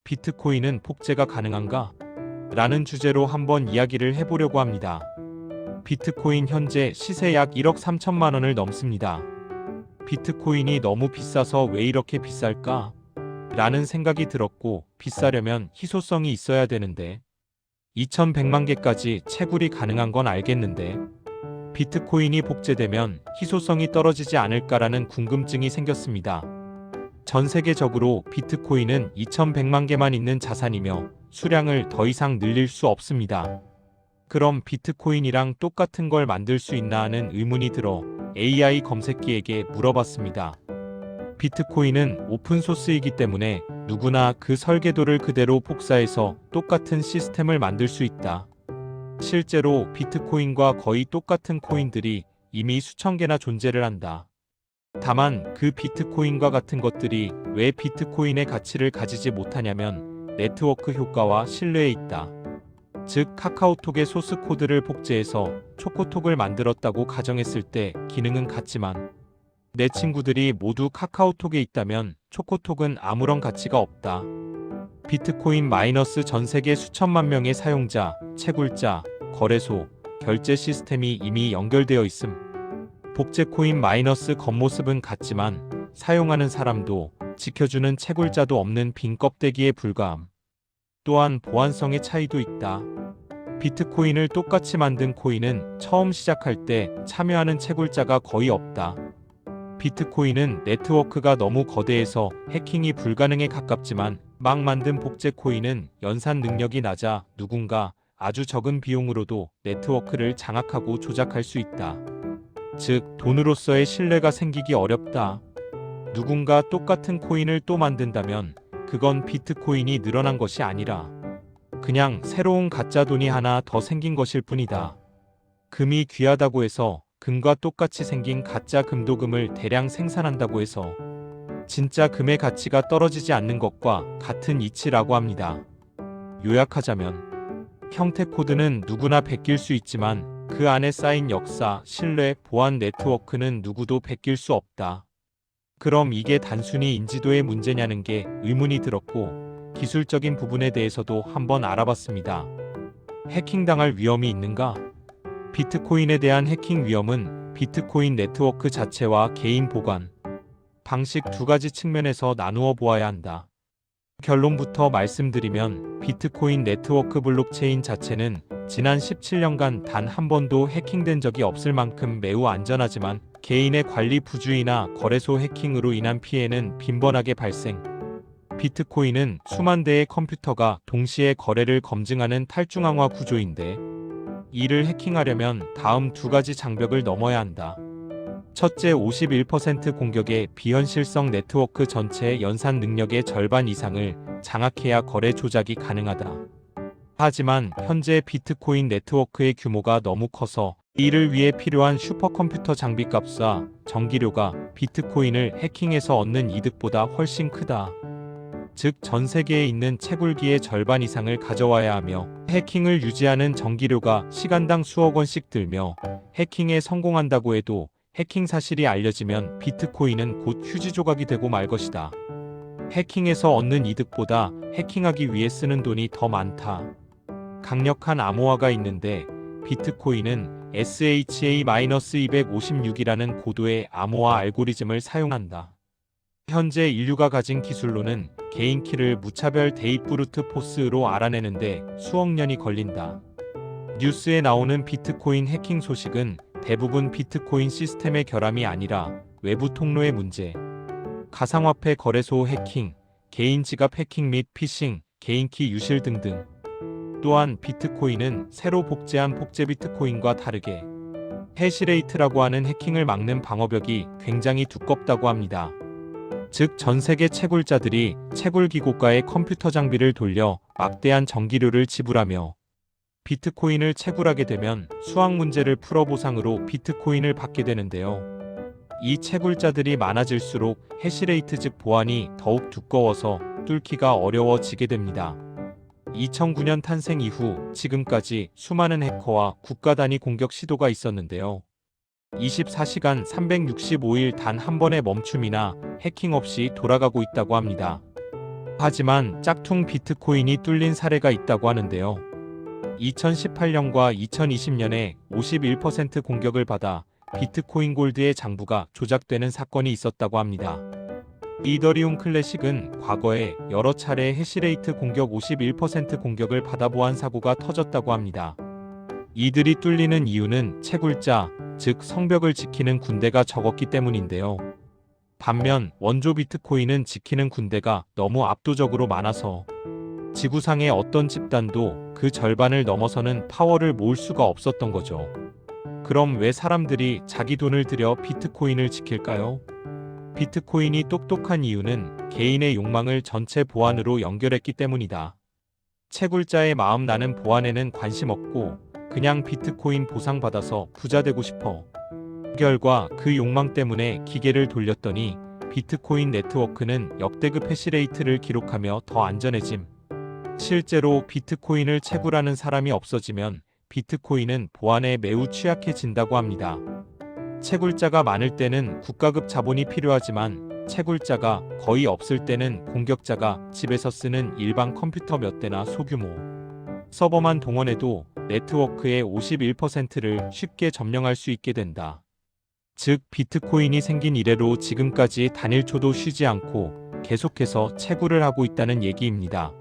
비트코인은 복제가 가능한가? 라는 주제로 한번 이야기를 해보려고 합니다. 비트코인 현재 시세 약 1억 3천만 원을 넘습니다. 비트코인이 너무 비싸서 왜 이렇게 비쌀까? 라는 생각이 들었고, 비싸려면 희소성이 있어야 되는데 2100만 개까지 채굴이 가능한 건 알겠는데 비트코인이 복제되면 희소성이 떨어지지 않을까라는 궁금증이 생겼습니다. 전 세계적으로 비트코인은 2100만 개만 있는 자산이며 수량을 더 이상 늘릴 수 없습니다. 그럼 비트코인이랑 똑같은 걸 만들 수 있나 하는 의문이 들어 AI 검색기에게 물어봤습니다. 비트코인은 오픈소스이기 때문에 누구나 그 설계도를 그대로 복사해서 똑같은 시스템을 만들 수 있다. 실제로 비트코인과 거의 똑같은 코인들이 이미 수천 개나 존재를 한다. 다만 그 비트코인과 같은 것들이 왜 비트코인의 가치를 가지지 못하냐면 네트워크 효과와 신뢰에 있다. 즉 카카오톡의 소스 코드를 복제해서 초코톡을 만들었다고 가정했을 때 기능은 같지만 내 친구들이 모두 카카오톡에 있다면 초코톡은 아무런 가치가 없다. 비트코인 마이너스 전 세계 수천만 명의 사용자, 채굴자, 거래소, 결제 시스템이 이미 연결되어 있음. 복제코인 마이너스 겉모습은 같지만 사용하는 사람도 지켜주는 채굴자도 없는 빈 껍데기에 불과함. 또한 보안성의 차이도 있다. 비트코인을 똑같이 만든 코인은 처음 시작할 때 참여하는 채굴자가 거의 없다. 비트코인은 네트워크가 너무 거대해서 해킹이 불가능에 가깝지만 막 만든 복제 코인은 연산 능력이 낮아 누군가 아주 적은 비용으로도 네트워크를 장악하고 조작할 수 있다. 즉, 돈으로서의 신뢰가 생기기 어렵다. 누군가 똑같은 코인을 또 만든다면 그건 비트코인이 늘어난 것이 아니라 그냥 새로운 가짜 돈이 하나 더 생긴 것일 뿐이다. 금이 귀하다고 해서 금과 똑같이 생긴 가짜 금도금을 대량 생산한다고 해서 진짜 금의 가치가 떨어지지 않는 것과 같은 이치라고 합니다. 요약하자면 형태 코드는 누구나 베낄 수 있지만 그 안에 쌓인 역사, 신뢰, 보안 네트워크는 누구도 베낄 수 없다. 그럼 이게 단순히 인지도의 문제냐는 게 의문이 들었고 기술적인 부분에 대해서도 한번 알아봤습니다. 해킹당할 위험이 있는가? 비트코인에 대한 해킹 위험은 비트코인 네트워크 자체와 개인 보관, 방식 두 가지 측면에서 나누어 보아야 한다. 결론부터 말씀드리면 비트코인 네트워크 블록체인 자체는 지난 17년간 단 한 번도 해킹된 적이 없을 만큼 매우 안전하지만 개인의 관리 부주의나 거래소 해킹으로 인한 피해는 빈번하게 발생. 비트코인은 수만 대의 컴퓨터가 동시에 거래를 검증하는 탈중앙화 구조인데 이를 해킹하려면 다음 두 가지 장벽을 넘어야 한다. 첫째, 51% 공격의 비현실성 네트워크 전체의 연산 능력의 절반 이상을 장악해야 거래 조작이 가능하다. 하지만 현재 비트코인 네트워크의 규모가 너무 커서 이를 위해 필요한 슈퍼컴퓨터 장비값과 전기료가 비트코인을 해킹해서 얻는 이득보다 훨씬 크다. 즉, 전 세계에 있는 채굴기의 절반 이상을 가져와야 하며 해킹을 유지하는 전기료가 시간당 수억 원씩 들며 해킹에 성공한다고 해도 해킹 사실이 알려지면 비트코인은 곧 휴지 조각이 되고 말 것이다. 해킹에서 얻는 이득보다 해킹하기 위해 쓰는 돈이 더 많다. 강력한 암호화가 있는데 비트코인은 SHA-256이라는 고도의 암호화 알고리즘을 사용한다. 현재 인류가 가진 기술로는 개인 키를 무차별 대입 브루트 포스로 알아내는데 수억 년이 걸린다. 뉴스에 나오는 비트코인 해킹 소식은 대부분 비트코인 시스템의 결함이 아니라 외부 통로의 문제, 가상화폐 거래소 해킹, 개인 지갑 해킹 및 피싱, 개인키 유실 등등. 또한 비트코인은 새로 복제한 복제 비트코인과 다르게 해시레이트라고 하는 해킹을 막는 방어벽이 굉장히 두껍다고 합니다. 즉, 전 세계 채굴자들이 채굴기 고가의 컴퓨터 장비를 돌려 막대한 전기료를 지불하며 비트코인을 채굴하게 되면 수학 문제를 풀어 보상으로 비트코인을 받게 되는데요. 이 채굴자들이 많아질수록 해시레이트 즉 보안이 더욱 두꺼워서 뚫기가 어려워지게 됩니다. 2009년 탄생 이후 지금까지 수많은 해커와 국가 단위 공격 시도가 있었는데요. 24시간 365일 단 한 번의 멈춤이나 해킹 없이 돌아가고 있다고 합니다. 하지만 짝퉁 비트코인이 뚫린 사례가 있다고 하는데요. 2018년과 2020년에 51% 공격을 받아 비트코인 골드의 장부가 조작되는 사건이 있었다고 합니다. 이더리움 클래식은 과거에 여러 차례 해시레이트 공격 51% 공격을 받아보한 사고가 터졌다고 합니다. 이들이 뚫리는 이유는 채굴자, 즉 성벽을 지키는 군대가 적었기 때문인데요. 반면 원조 비트코인은 지키는 군대가 너무 압도적으로 많아서 지구상의 어떤 집단도 그 절반을 넘어서는 파워를 모을 수가 없었던 거죠. 그럼 왜 사람들이 자기 돈을 들여 비트코인을 지킬까요? 비트코인이 똑똑한 이유는 개인의 욕망을 전체 보안으로 연결했기 때문이다. 채굴자의 마음 나는 보안에는 관심 없고 그냥 비트코인 보상받아서 부자 되고 싶어. 결과 그 욕망 때문에 기계를 돌렸더니 비트코인 네트워크는 역대급 해시레이트를 기록하며 더 안전해짐. 실제로 비트코인을 채굴하는 사람이 없어지면 비트코인은 보안에 매우 취약해진다고 합니다. 채굴자가 많을 때는 국가급 자본이 필요하지만 채굴자가 거의 없을 때는 공격자가 집에서 쓰는 일반 컴퓨터 몇 대나 소규모 서버만 동원해도 네트워크의 51%를 쉽게 점령할 수 있게 된다. 즉 비트코인이 생긴 이래로 지금까지 단일초도 쉬지 않고 계속해서 채굴을 하고 있다는 얘기입니다.